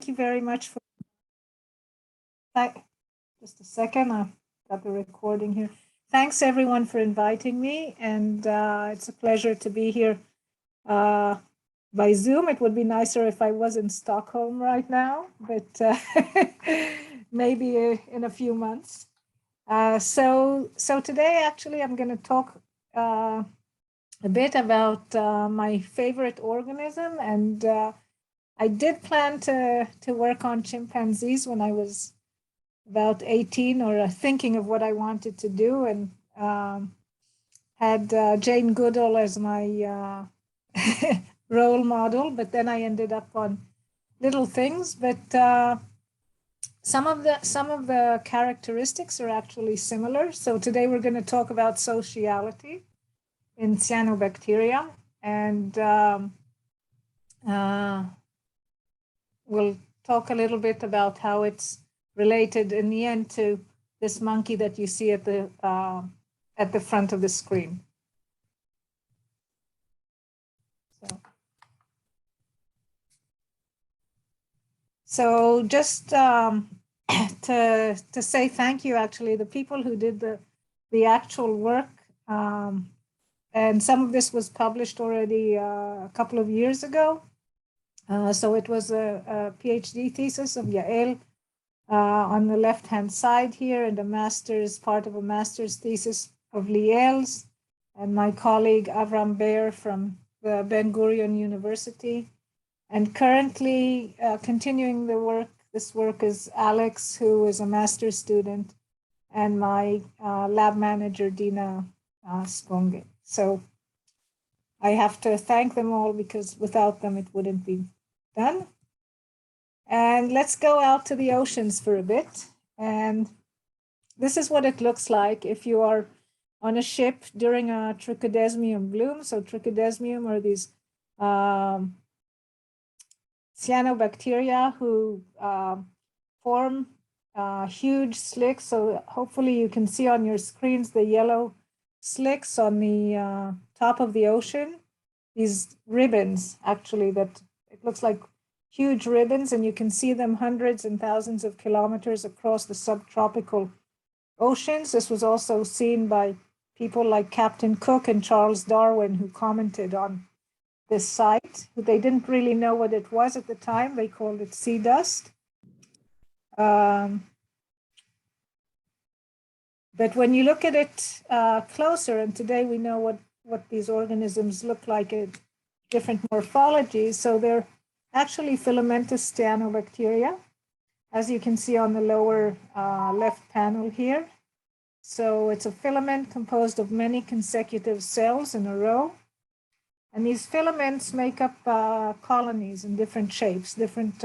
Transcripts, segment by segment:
you very much for, just a second, I've got the recording here. Thanks everyone for inviting me, and it's a pleasure to be here by Zoom. It would be nicer if I was in Stockholm right now, but maybe in a few months. So today, actually, I'm going to talk a bit about my favorite organism, and I did plan to work on chimpanzees when I was about 18, or thinking of what I wanted to do, and had Jane Goodall as my role model, but then I ended up on Little Things. But some of the characteristics are actually similar. So today we're going to talk about sociality in cyanobacteria, and we'll talk a little bit about how it's related in the end to this monkey that you see at the front of the screen. So just to say thank you, actually, the people who did the actual work, and some of this was published already a couple of years ago. So it was a PhD thesis of Yael on the left-hand side here, and part of a master's thesis of Liel's, and my colleague Avram Bear from the Ben Gurion University. And currently continuing this work is Alex, who is a master's student, and my lab manager, Dina Sponge. So I have to thank them all, because without them, it wouldn't be done. And let's go out to the oceans for a bit. And this is what it looks like if you are on a ship during a trichodesmium bloom. So trichodesmium are these cyanobacteria who form huge slicks. So hopefully you can see on your screens the yellow slicks on the top of the ocean. These ribbons, actually, that it looks like huge ribbons, and you can see them hundreds and thousands of kilometers across the subtropical oceans. This was also seen by people like Captain Cook and Charles Darwin, who commented on this site. They didn't really know what it was at the time. They called it sea dust. But when you look at it closer, and today we know what these organisms look like in different morphologies. So they're actually filamentous cyanobacteria, as you can see on the lower left panel here. So it's a filament composed of many consecutive cells in a row. And these filaments make up colonies in different shapes, different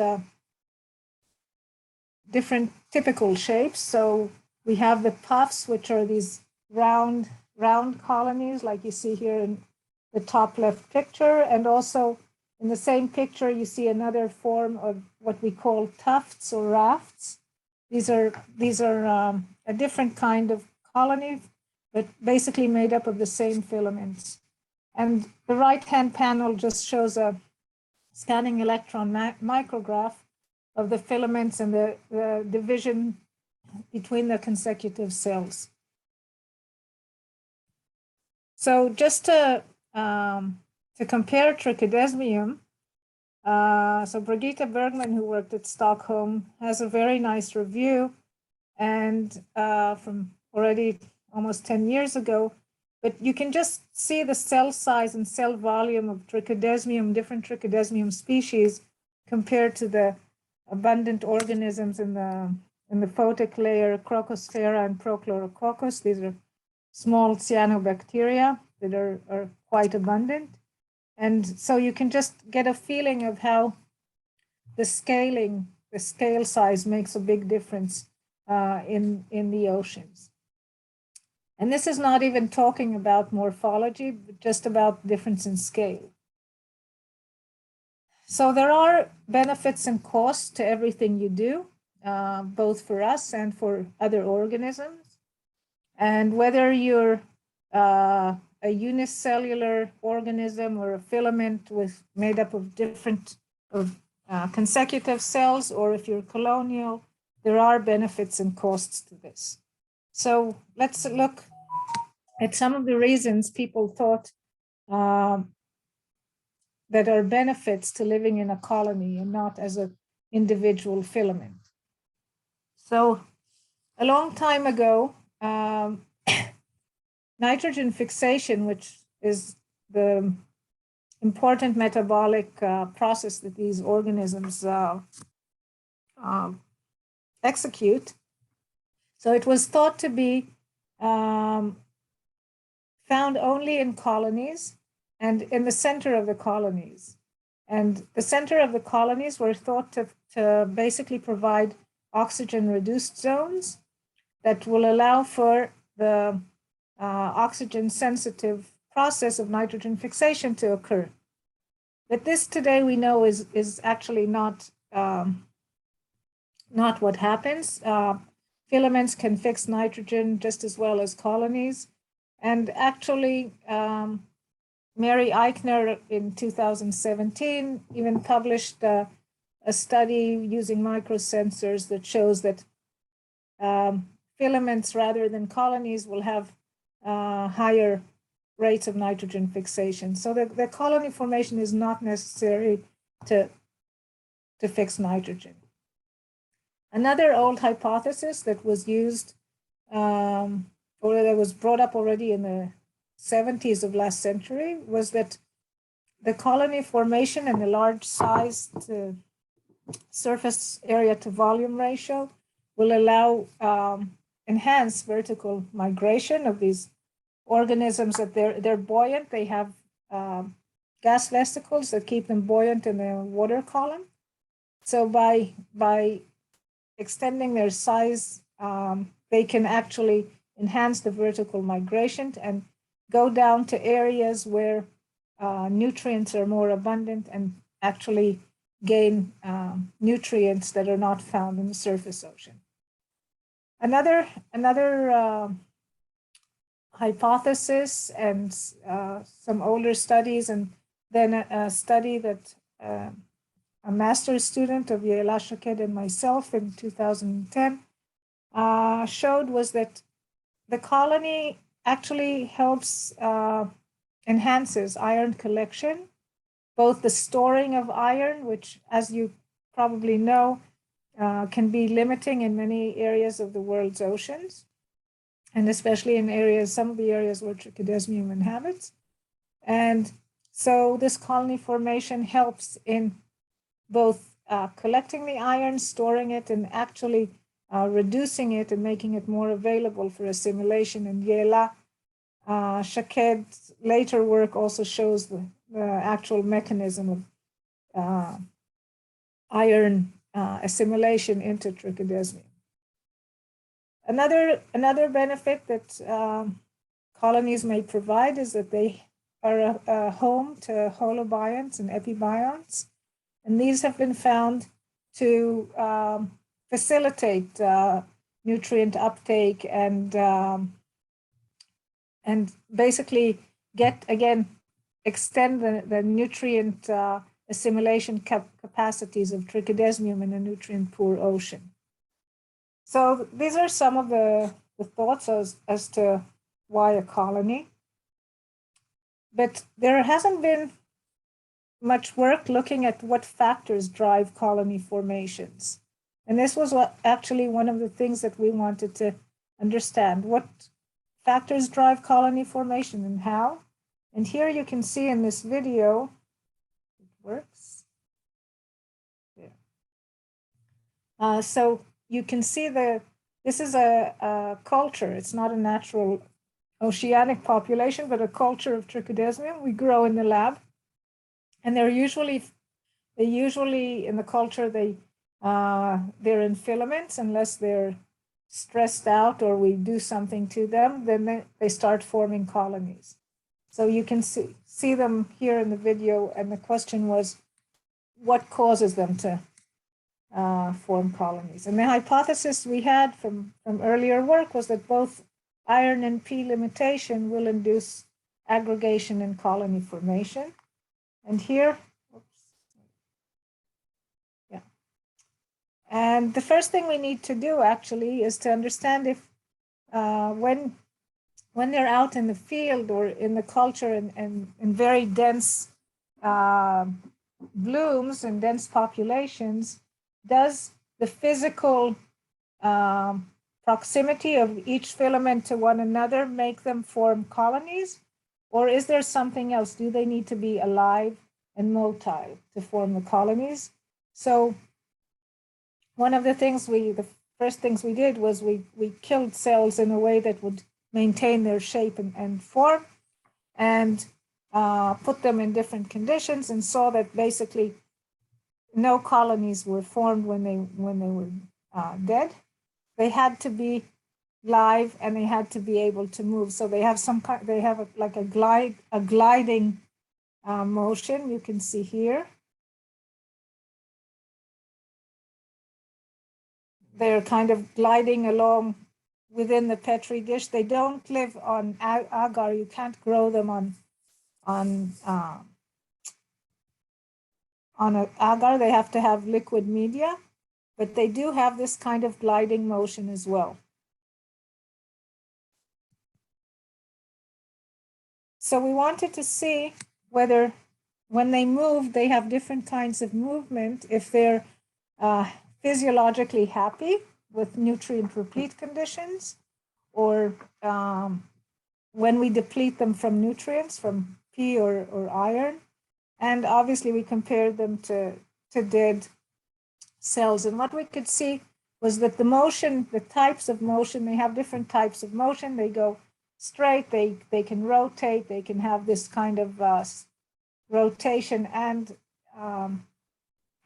typical shapes. So we have the puffs, which are these round colonies, like you see here in the top left picture. And also in the same picture, you see another form of what we call tufts or rafts. These are a different kind of colony, but basically made up of the same filaments. And the right-hand panel just shows a scanning electron micrograph of the filaments and the division between the consecutive cells. So just to compare trichodesmium, so Brigitte Bergman, who worked at Stockholm, has a very nice review, and from already almost 10 years ago. But you can just see the cell size and cell volume of trichodesmium, different trichodesmium species, compared to the abundant organisms in the photic layer, Crocosphera and Prochlorococcus. These are small cyanobacteria that are quite abundant. And so you can just get a feeling of how the scale size makes a big difference in the oceans. And this is not even talking about morphology, but just about difference in scale. So there are benefits and costs to everything you do, both for us and for other organisms. And whether you're a unicellular organism or a filament made up of different consecutive cells or if you're colonial, there are benefits and costs to this. So let's look at some of the reasons people thought that are benefits to living in a colony and not as an individual filament. So a long time ago, nitrogen fixation, which is the important metabolic process that these organisms execute. So it was thought to be found only in colonies and in the center of the colonies. And the center of the colonies were thought to basically provide oxygen-reduced zones that will allow for the oxygen-sensitive process of nitrogen fixation to occur. But this today we know is actually not what happens. Filaments can fix nitrogen just as well as colonies. And actually, Mary Eichner in 2017 even published a study using microsensors that shows that filaments rather than colonies will have higher rates of nitrogen fixation. So the colony formation is not necessary to fix nitrogen. Another old hypothesis that was used, or that was brought up already in the 70s of last century, was that the colony formation and the large size to surface area to volume ratio will allow enhanced vertical migration of these organisms. That they're buoyant. They have gas vesicles that keep them buoyant in the water column. So by extending their size, they can actually enhance the vertical migration and go down to areas where nutrients are more abundant and actually gain nutrients that are not found in the surface ocean. Another hypothesis and some older studies, and then a study that a master's student of Ilana Shaked and myself in 2010 showed was that the colony actually helps, enhances iron collection, both the storing of iron, which, as you probably know, can be limiting in many areas of the world's oceans, and especially in areas, some of the areas where trichodesmium inhabits. And so this colony formation helps in both collecting the iron, storing it, and actually reducing it and making it more available for assimilation. And Ilana Shaked's later work also shows the actual mechanism of iron assimilation into trichodesmium. Another benefit that colonies may provide is that they are a home to holobionts and epibionts. And these have been found to facilitate nutrient uptake and basically extend the nutrient assimilation capacities of trichodesmium in a nutrient-poor ocean. So these are some of the thoughts as to why a colony. But there hasn't been much work looking at what factors drive colony formations. And this was actually one of the things that we wanted to understand. What factors drive colony formation and how? And here you can see in this video, it works. Yeah. So you can see this is a culture. It's not a natural oceanic population, but a culture of trichodesmium we grow in the lab. And they usually in the culture, they're in filaments unless they're stressed out or we do something to them, then they start forming colonies. So you can see them here in the video, and the question was, what causes them to form colonies? And the hypothesis we had from earlier work was that both iron and P limitation will induce aggregation and colony formation. And here, And the first thing we need to do actually is to understand if when they're out in the field or in the culture and in very dense blooms and dense populations, does the physical proximity of each filament to one another make them form colonies? Or is there something else? Do they need to be alive and motile to form the colonies? So one of the first things we did was we killed cells in a way that would maintain their shape and form, and put them in different conditions, and saw that basically no colonies were formed when they were dead. They had to be live and they had to be able to move. So they have a gliding motion. You can see here. They're kind of gliding along within the Petri dish. They don't live on agar. You can't grow them on an agar. They have to have liquid media, but they do have this kind of gliding motion as well. So we wanted to see whether when they move, they have different kinds of movement, if they're physiologically happy with nutrient replete conditions, or when we deplete them from nutrients, from P or iron. And obviously we compared them to dead cells. And what we could see was that the motion, the types of motion, they have different types of motion. They go straight, they can rotate, they can have this kind of rotation and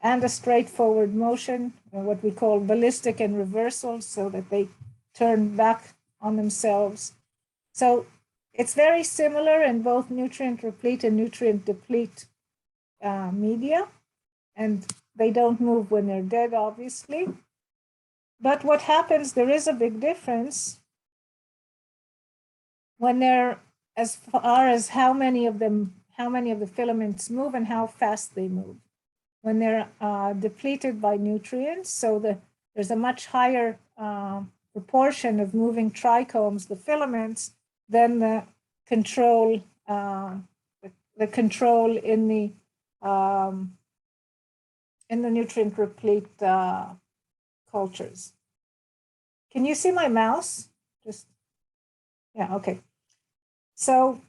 a straightforward motion, what we call ballistic and reversal, so that they turn back on themselves. So it's very similar in both nutrient replete and nutrient deplete media, and they don't move when they're dead, obviously. But what happens, there is a big difference when they're, as far as how many of the filaments move and how fast they move. When they're depleted by nutrients, so there's a much higher proportion of moving trichomes, the filaments, than the control in the nutrient replete cultures. Can you see my mouse? Yeah, okay. So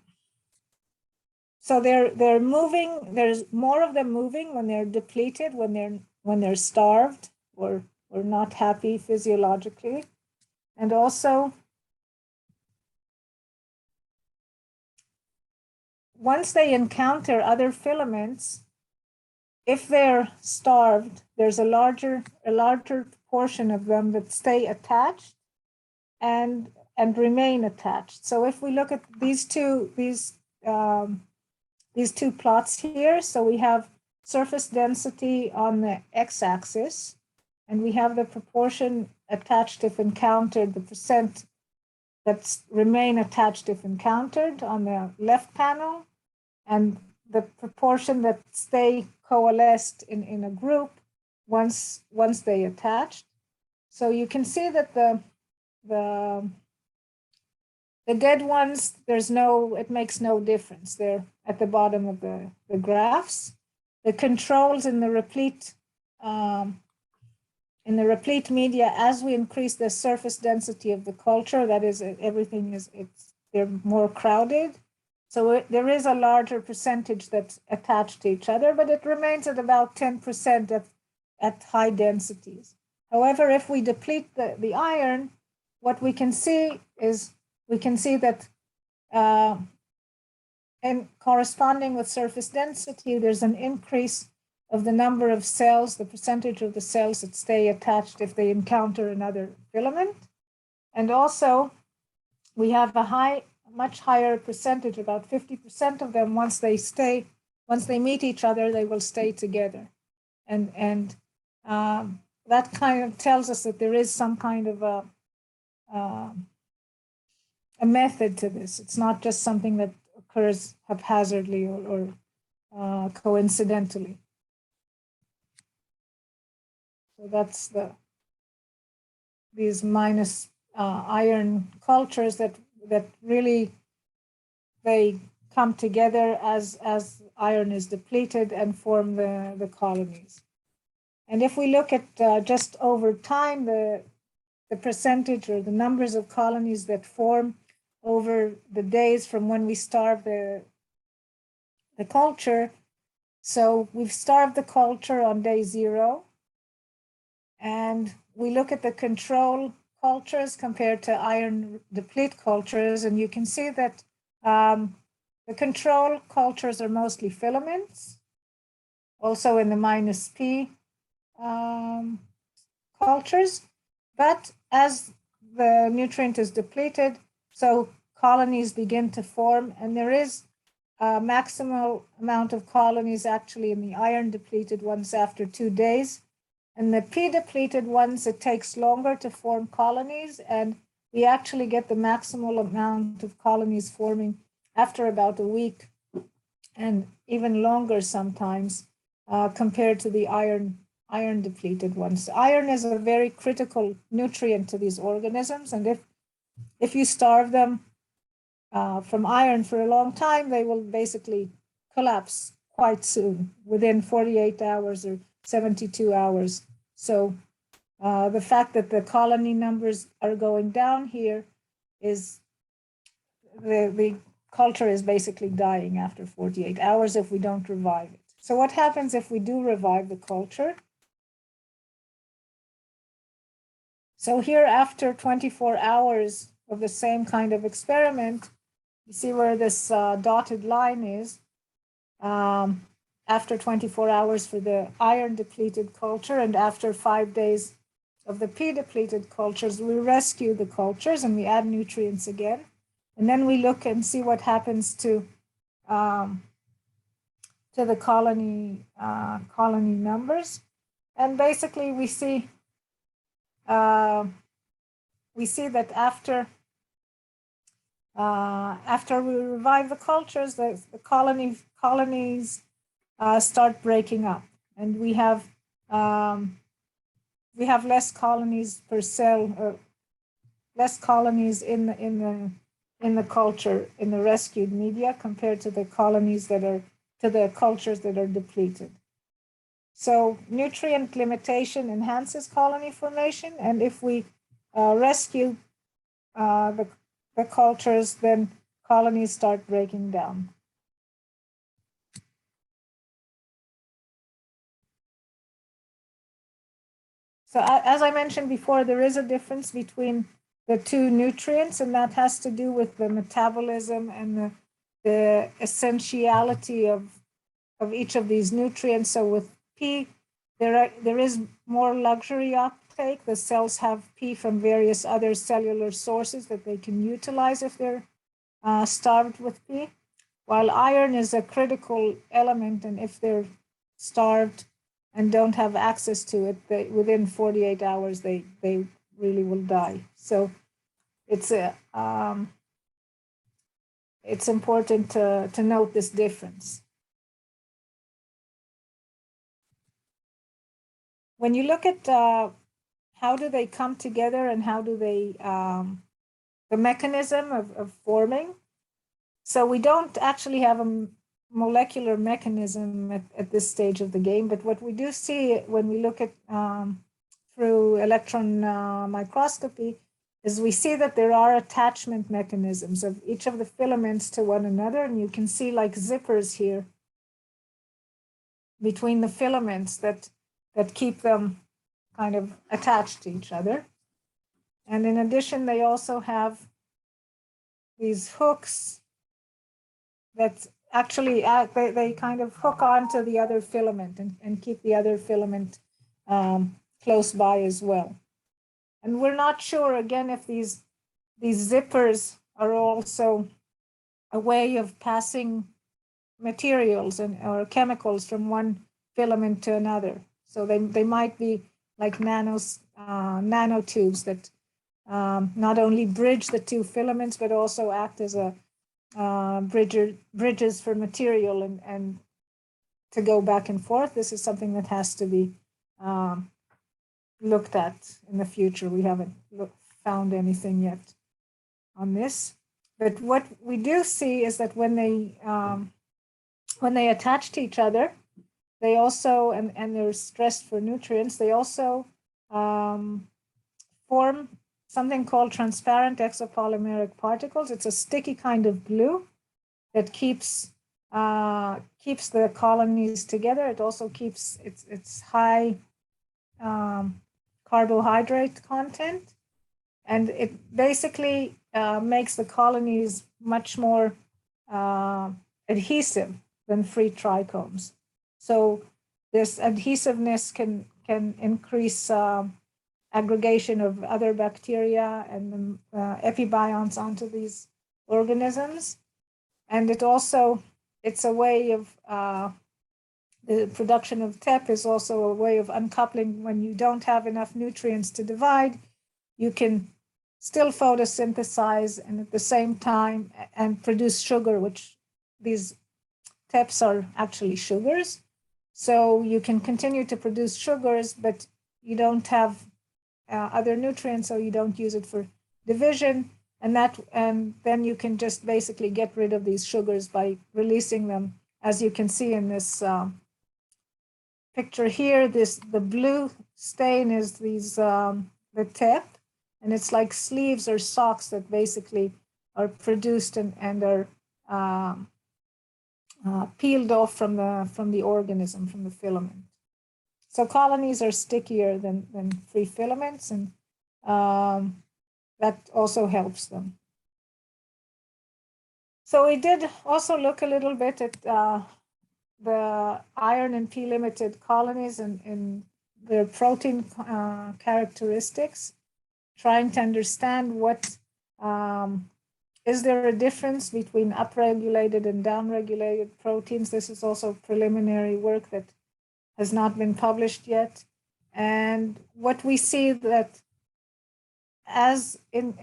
they're moving. There's more of them moving when they're depleted, when they're starved or not happy physiologically, and also once they encounter other filaments, if they're starved, there's a larger portion of them that stay attached and remain attached. So if we look at these two plots here, so we have surface density on the x-axis, and we have the proportion attached if encountered, the percent that remain attached if encountered on the left panel, and the proportion that stay coalesced in a group once they attached. So you can see that the dead ones, it makes no difference. They're at the bottom of the graphs. The controls in the replete media, as we increase the surface density of the culture, that is, they're more crowded. So there is a larger percentage that's attached to each other, but it remains at about 10% at high densities. However, if we deplete the iron, what we can see is that and corresponding with surface density, there's an increase of the number of cells, the percentage of the cells that stay attached if they encounter another filament. And also, we have a much higher percentage, about 50% of them, once they meet each other, they will stay together. And that kind of tells us that there is some kind of a method to this. It's not just something that occurs haphazardly or coincidentally. So that's these minus iron cultures that really they come together as iron is depleted and form the colonies. And if we look at just over time, the percentage or the numbers of colonies that form over the days from when we starve the culture. So we've starved the culture on day 0, and we look at the control cultures compared to iron deplete cultures, and you can see that the control cultures are mostly filaments, also in the minus P cultures. But as the nutrient is depleted, so colonies begin to form, and there is a maximal amount of colonies actually in the iron depleted ones after 2 days. And the P depleted ones, it takes longer to form colonies, and we actually get the maximal amount of colonies forming after about a week, and even longer sometimes compared to the iron depleted ones. Iron is a very critical nutrient to these organisms, and if you starve them from iron for a long time, they will basically collapse quite soon, within 48 hours or 72 hours. So the fact that the colony numbers are going down here is the culture is basically dying after 48 hours if we don't revive it. So what happens if we do revive the culture? So here, after 24 hours of the same kind of experiment, you see where this dotted line is. After 24 hours for the iron depleted culture, and after 5 days of the P depleted cultures, we rescue the cultures and we add nutrients again. And then we look and see what happens to the colony numbers. And basically we see that after we revive the cultures, the colonies start breaking up, and we have less colonies per cell, or less colonies in the culture, in the rescued media, compared to the colonies to the cultures that are depleted. So nutrient limitation enhances colony formation, and if we rescue the cultures, then colonies start breaking down. So as I mentioned before, there is a difference between the two nutrients, and that has to do with the metabolism and the essentiality of each of these nutrients. So with P, there is more luxury uptake. The cells have P from various other cellular sources that they can utilize if they're starved with P, while iron is a critical element, and if they're starved and don't have access to it, within 48 hours, they really will die. So it's important to note this difference. When you look at how do they come together and how do they, the mechanism of forming. So we don't actually have a molecular mechanism at this stage of the game, but what we do see when we look at through electron microscopy is we see that there are attachment mechanisms of each of the filaments to one another, and you can see like zippers here between the filaments that keep them kind of attached to each other. And in addition, they also have these hooks that actually they kind of hook onto the other filament and keep the other filament close by as well. And we're not sure, again, if these zippers are also a way of passing materials or chemicals from one filament to another. So they might be like nanotubes that not only bridge the two filaments, but also act as a bridges for material and to go back and forth. This is something that has to be looked at in the future. We haven't found anything yet on this. But what we do see is that when they attach to each other, they also, and they're stressed for nutrients, they also form something called transparent exopolymeric particles. It's a sticky kind of glue that keeps the colonies together. It also keeps its high carbohydrate content, and it basically makes the colonies much more adhesive than free trichomes. So this adhesiveness can increase aggregation of other bacteria and epibionts onto these organisms. And it's a way of, the production of TEP is also a way of uncoupling. When you don't have enough nutrients to divide, you can still photosynthesize and at the same time and produce sugar, which these TEPs are actually sugars. So you can continue to produce sugars, but you don't have other nutrients, so you don't use it for division. And then you can just basically get rid of these sugars by releasing them. As you can see in this picture here, the blue stain is the TEP, and it's like sleeves or socks that basically are produced and are peeled off from the organism, from the filament. So colonies are stickier than free filaments, and that also helps them. So we did also look a little bit at the iron and P-limited colonies and their protein characteristics, trying to understand what is there a difference between upregulated and downregulated proteins. This is also preliminary work that has not been published yet. And what we see that as in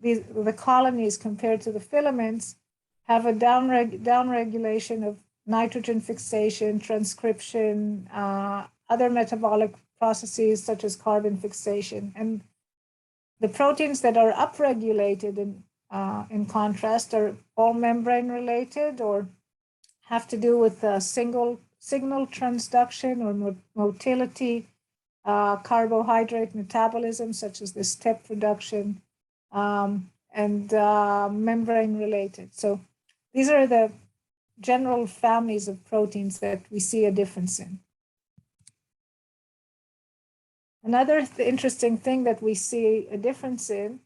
the colonies compared to the filaments have a downregulation of nitrogen fixation, transcription, other metabolic processes such as carbon fixation. And the proteins that are upregulated in contrast are all membrane related or have to do with signal transduction or motility, carbohydrate metabolism, such as this TEP production, and membrane related. So these are the general families of proteins that we see a difference in. Another interesting thing that we see a difference in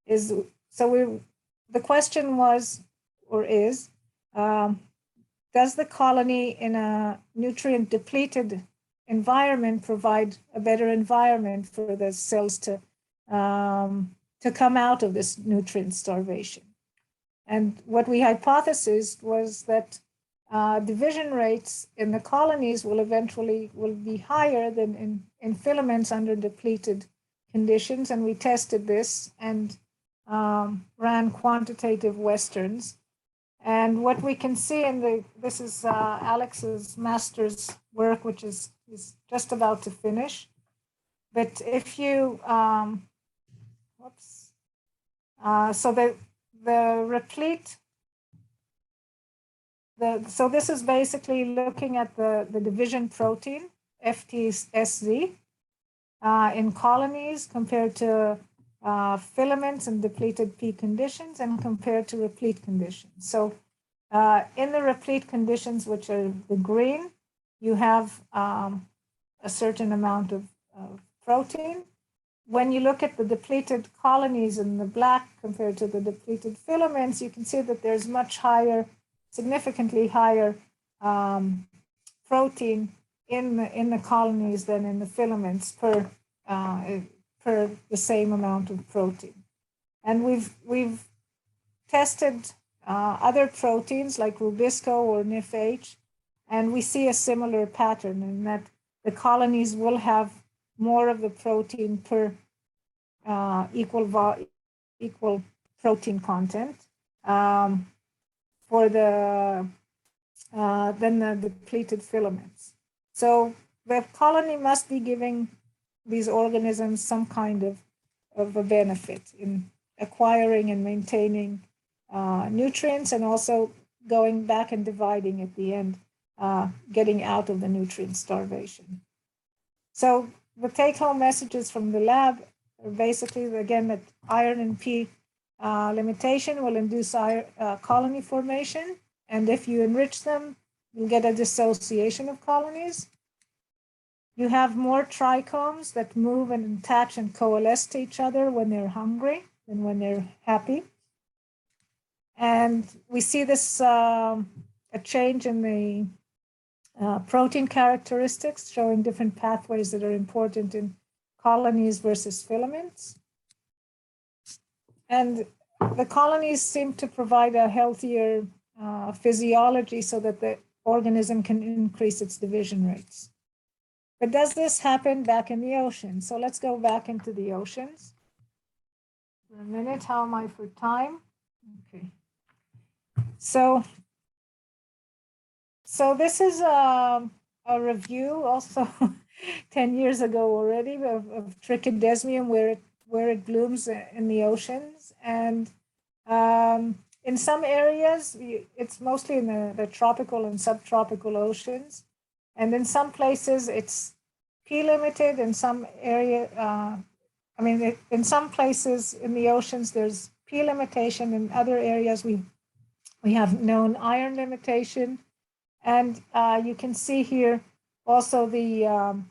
is, the question was, or is, does the colony in a nutrient depleted environment provide a better environment for the cells to come out of this nutrient starvation? And what we hypothesized was that division rates in the colonies will be higher than in filaments under depleted conditions. And we tested this and ran quantitative Westerns. And what we can see this is Alex's master's work, which is just about to finish. But if you, so the replete, so this is basically looking at the division protein, FTSZ, in colonies compared to filaments and depleted P conditions and compared to replete conditions. So in the replete conditions, which are the green, you have a certain amount of protein. When you look at the depleted colonies in the black compared to the depleted filaments, you can see that there's much higher, significantly higher protein in the colonies than in the filaments per the same amount of protein. And we've tested other proteins like Rubisco or NIFH, and we see a similar pattern in that the colonies will have more of the protein per equal protein content for than the depleted filaments. So the colony must be giving these organisms some kind of a benefit in acquiring and maintaining nutrients, and also going back and dividing at the end, getting out of the nutrient starvation. So the take-home messages from the lab are basically, again, that iron and P limitation will induce colony formation. And if you enrich them, you get a dissociation of colonies. You have more trichomes that move and attach and coalesce to each other when they're hungry than when they're happy. And we see this a change in the protein characteristics, showing different pathways that are important in colonies versus filaments. And the colonies seem to provide a healthier physiology so that the organism can increase its division rates. But does this happen back in the ocean? So let's go back into the oceans. For a minute, how am I for time? Okay. So this is a review also 10 years ago already of trichodesmium, where it blooms in the oceans. And in some areas, it's mostly in the tropical and subtropical oceans. And in some places, it's P limited. In some in some places in the oceans, there's P limitation. In other areas, we have known iron limitation. And you can see here also the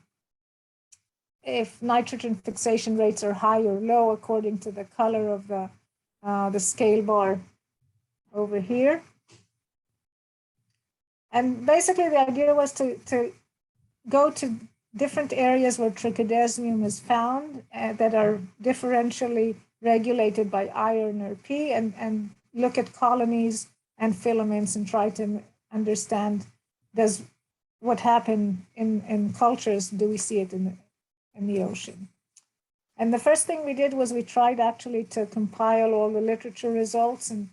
if nitrogen fixation rates are high or low according to the color of the scale bar over here. And basically the idea was to go to different areas where trichodesmium is found that are differentially regulated by iron or P, and look at colonies and filaments and try to understand, does what happened in cultures, do we see it in the ocean? And the first thing we did was we tried actually to compile all the literature results and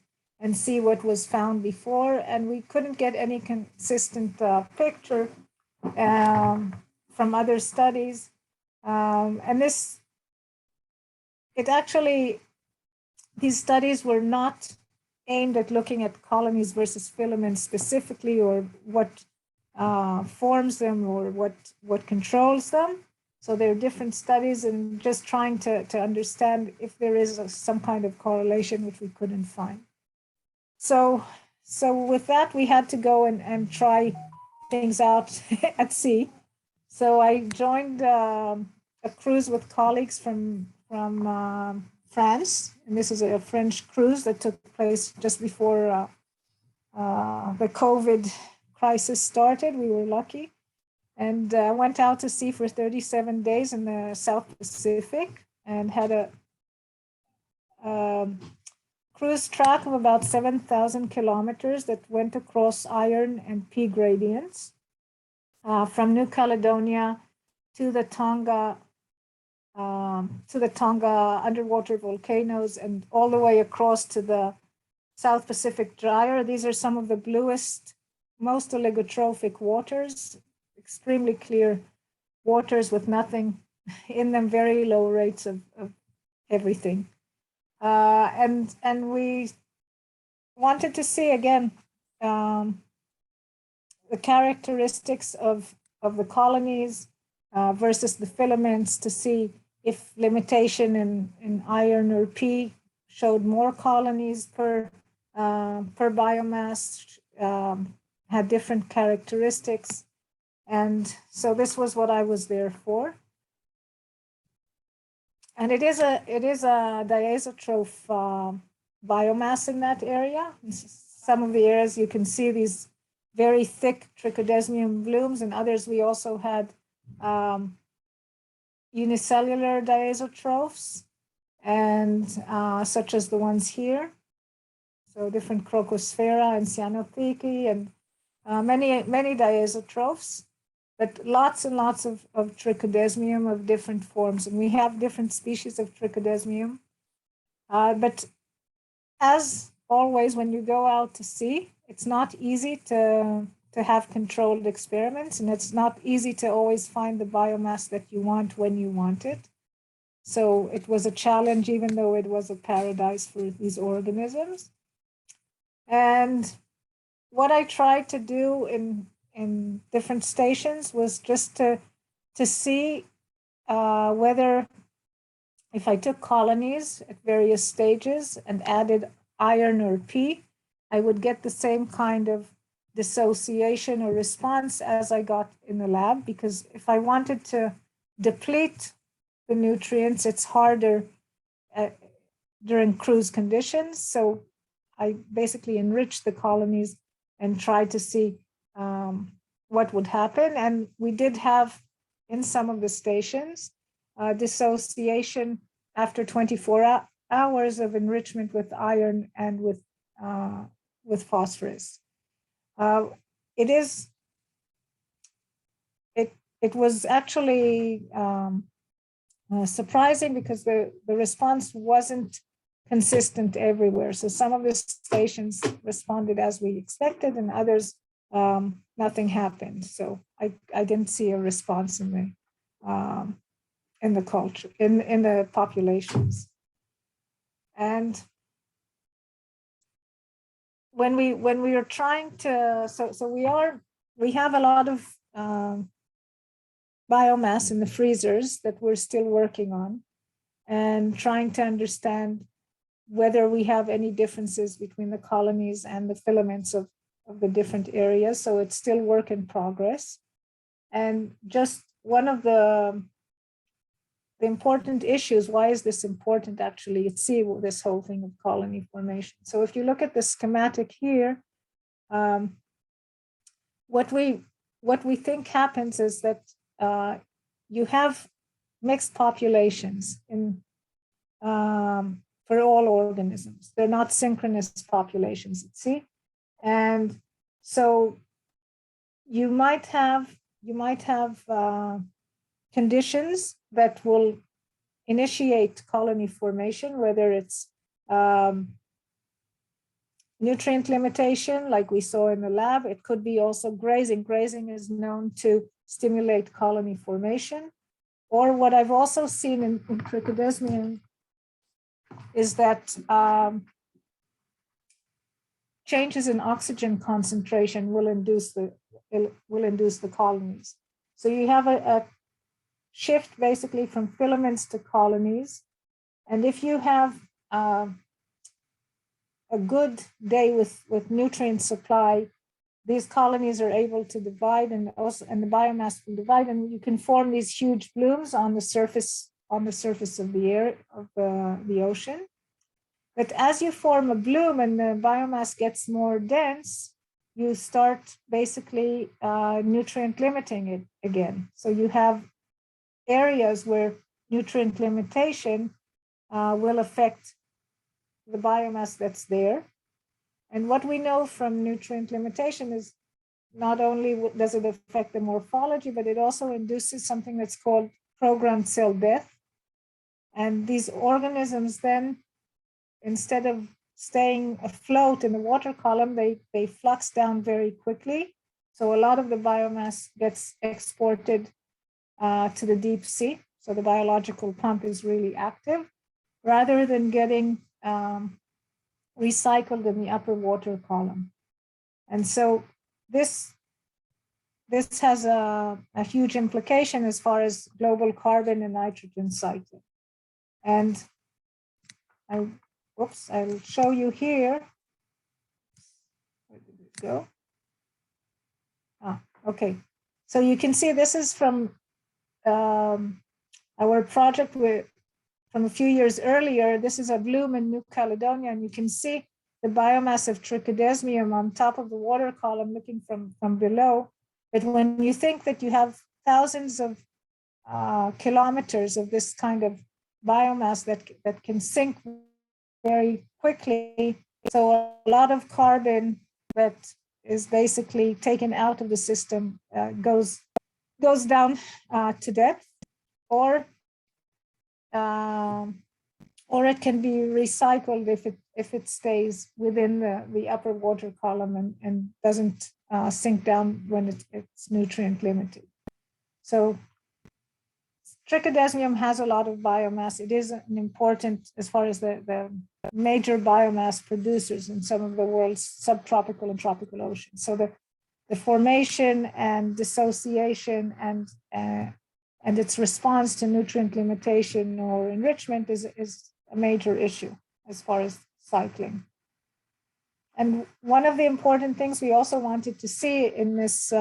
see what was found before, and we couldn't get any consistent picture from other studies. And these studies were not aimed at looking at colonies versus filaments specifically, or what forms them, or what controls them. So they're different studies, and just trying to understand if there is some kind of correlation, which we couldn't find. So with that, we had to go and try things out at sea. So I joined a cruise with colleagues from France, and this is a French cruise that took place just before the COVID crisis started. We were lucky, and went out to sea for 37 days in the South Pacific, and had a cruise track of about 7,000 kilometers that went across iron and P gradients from New Caledonia to the Tonga underwater volcanoes, and all the way across to the South Pacific Gyre. These are some of the bluest, most oligotrophic waters, extremely clear waters with nothing in them, very low rates of everything. And we wanted to see again the characteristics of the colonies versus the filaments, to see if limitation in iron or P showed more colonies per biomass, had different characteristics. And so this was what I was there for. And it is a diazotroph biomass in that area. Some of the areas you can see these very thick trichodesmium blooms, and others we also had unicellular diazotrophs, and such as the ones here. So different Crocosphera and Cyanobacteria, and many diazotrophs, but lots and lots of trichodesmium of different forms. And we have different species of trichodesmium. But as always, when you go out to sea, it's not easy to have controlled experiments, and it's not easy to always find the biomass that you want when you want it. So it was a challenge, even though it was a paradise for these organisms. And what I tried to do in different stations was just to see whether, if I took colonies at various stages and added iron or P, I would get the same kind of dissociation or response as I got in the lab. Because if I wanted to deplete the nutrients, it's harder during cruise conditions. So I basically enriched the colonies and tried to see what would happen. And we did have, in some of the stations, dissociation after 24 hours of enrichment with iron and with phosphorus. It was actually surprising because the response wasn't consistent everywhere. So some of the stations responded as we expected, and others, nothing happened. So I didn't see a response in the culture, in the populations. And when we are trying to, so we have a lot of biomass in the freezers that we're still working on, and trying to understand whether we have any differences between the colonies and the filaments of the different areas. So it's still work in progress. And just one of the important issues, why is this important actually? See this whole thing of colony formation. So if you look at the schematic here, what we think happens is that you have mixed populations for all organisms. They're not synchronous populations, see? And so you might have conditions that will initiate colony formation, whether it's nutrient limitation, like we saw in the lab. It could be also grazing. Grazing is known to stimulate colony formation. Or what I've also seen in trichodesmium is that changes in oxygen concentration will induce the colonies. So you have a shift basically from filaments to colonies. And if you have a good day with nutrient supply, these colonies are able to divide, and the biomass will divide, and you can form these huge blooms on the surface of the air of the ocean. But as you form a bloom and the biomass gets more dense, you start basically nutrient limiting it again. So you have areas where nutrient limitation will affect the biomass that's there. And what we know from nutrient limitation is not only does it affect the morphology, but it also induces something that's called programmed cell death. And these organisms then, instead of staying afloat in the water column, they flux down very quickly. So a lot of the biomass gets exported to the deep sea. So the biological pump is really active, rather than getting recycled in the upper water column. And so this has a huge implication as far as global carbon and nitrogen cycling. And I'll show you here. Where did it go? Okay. So you can see this is from our project from a few years earlier. This is a bloom in New Caledonia, and you can see the biomass of trichodesmium on top of the water column looking from below. But when you think that you have thousands of kilometers of this kind of biomass that can sink very quickly, so a lot of carbon that is basically taken out of the system goes down to depth, or or it can be recycled if it stays within the upper water column and doesn't sink down when it's nutrient limited. So trichodesmium has a lot of biomass. It is an important, as far as the major biomass producers in some of the world's subtropical and tropical oceans. So the formation and dissociation and its response to nutrient limitation or enrichment is a major issue as far as cycling. And one of the important things we also wanted to see in this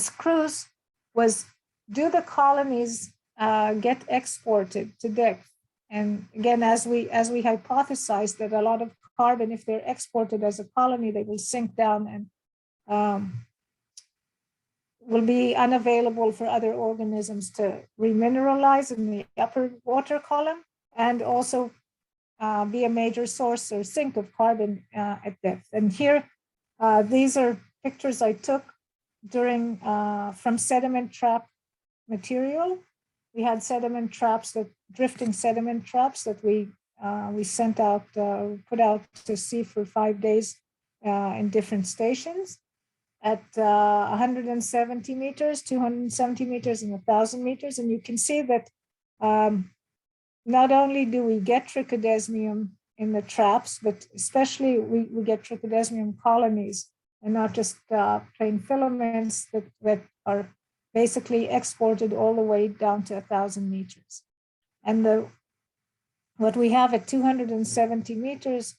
cruise was, do the colonies get exported to depth? And again, as we hypothesized that a lot of carbon, if they're exported as a colony, they will sink down and will be unavailable for other organisms to remineralize in the upper water column, and also be a major source or sink of carbon at depth. And here, these are pictures I took during from sediment trap material. We had sediment traps, drifting sediment traps that we sent out, put out to sea for 5 days in different stations at 170 meters, 270 meters, and 1,000 meters. And you can see that not only do we get trichodesmium in the traps, but especially we get trichodesmium colonies, and not just plain filaments that are basically exported all the way down to 1,000 meters. And what we have at 270 meters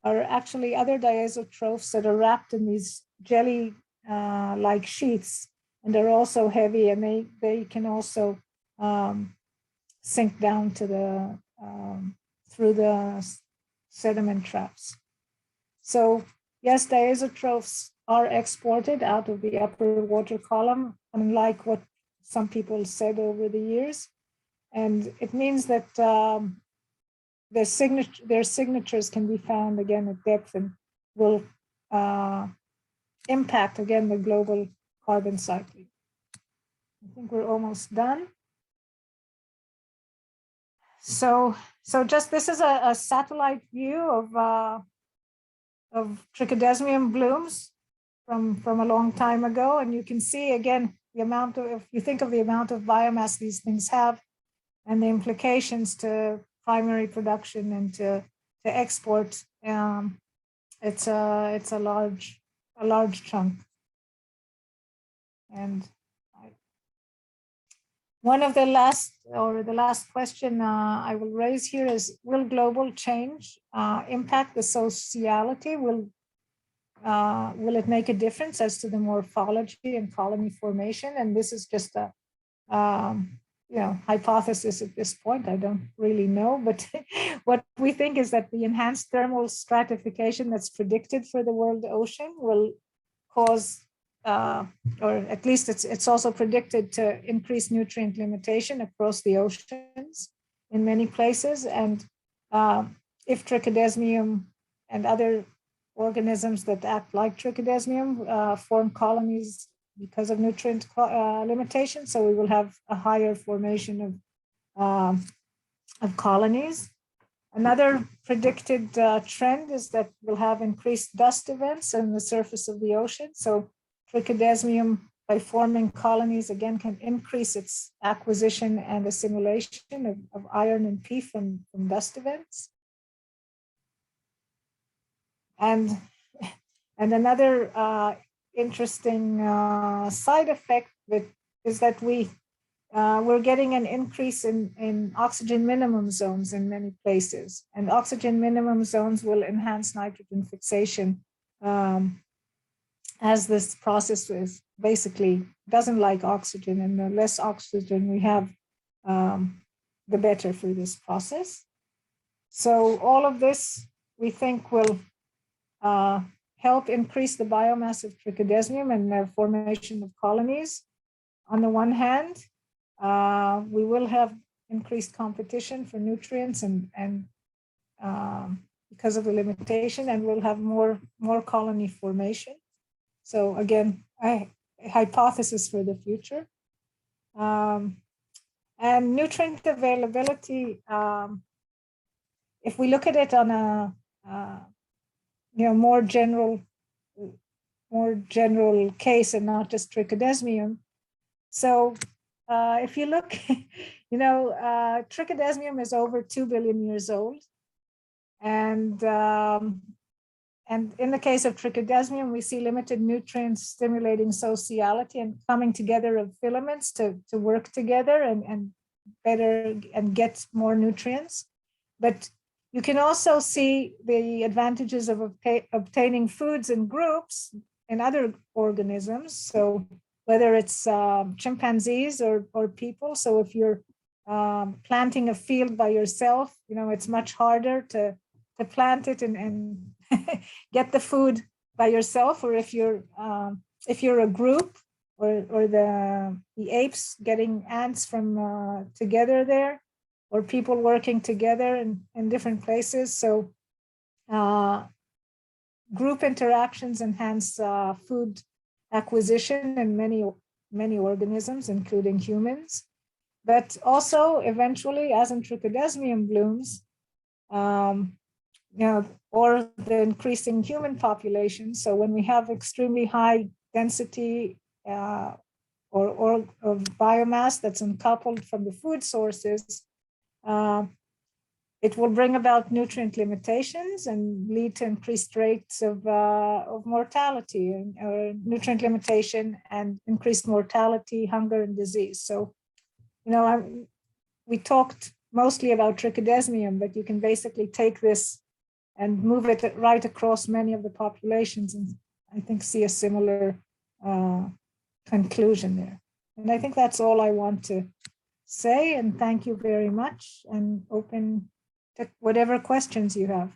are actually other diazotrophs that are wrapped in these jelly-like sheaths, and they're also heavy, and they can also sink down to the through the sediment traps. So yes, diazotrophs are exported out of the upper water column, unlike what some people said over the years. And it means that their signatures can be found again at depth and will impact again the global carbon cycling. I think we're almost done. So just this is a satellite view of trichodesmium blooms from a long time ago, and you can see again the amount of, if you think of the amount of biomass these things have, and the implications to primary production and to export, it's a large chunk. And one of the last question I will raise here is, will global change impact the sociality? Will it make a difference as to the morphology and colony formation? And this is just a hypothesis at this point. I don't really know, but what we think is that the enhanced thermal stratification that's predicted for the world ocean will cause, or at least it's also predicted to increase nutrient limitation across the oceans in many places. And if trichodesmium and other organisms that act like trichodesmium form colonies because of nutrient limitation, so we will have a higher formation of colonies. Another predicted trend is that we'll have increased dust events on the surface of the ocean. So trichodesmium, by forming colonies, again, can increase its acquisition and assimilation of iron and P from dust events. And another interesting side effect is that we're getting an increase in oxygen minimum zones in many places, and oxygen minimum zones will enhance nitrogen fixation, as this process is basically doesn't like oxygen, and the less oxygen we have, the better for this process. So all of this we think will help increase the biomass of trichodesmium and the formation of colonies. On the one hand, we will have increased competition for nutrients and because of the limitation, and we'll have more colony formation. So again, a hypothesis for the future. And nutrient availability, if we look at it on a more general case and not just trichodesmium. So if you look, trichodesmium is over 2 billion years old. And in the case of trichodesmium, we see limited nutrients stimulating sociality and coming together of filaments to work together and better and get more nutrients. But you can also see the advantages of obtaining foods in groups in other organisms. So whether it's chimpanzees or people. So if you're planting a field by yourself, it's much harder to plant it and get the food by yourself. Or if you're a group, or the apes getting ants from together there, or people working together in different places. So group interactions enhance food acquisition in many organisms, including humans. But also eventually, as in trichodesmium blooms, or the increasing human population. So when we have extremely high density or of biomass that's uncoupled from the food sources, it will bring about nutrient limitations and lead to increased rates of mortality or nutrient limitation and increased mortality, hunger, and disease. So, we talked mostly about trichodesmium, but you can basically take this and move it right across many of the populations, and I think see a similar conclusion there. And I think that's all I want to say, and thank you very much, and open to whatever questions you have.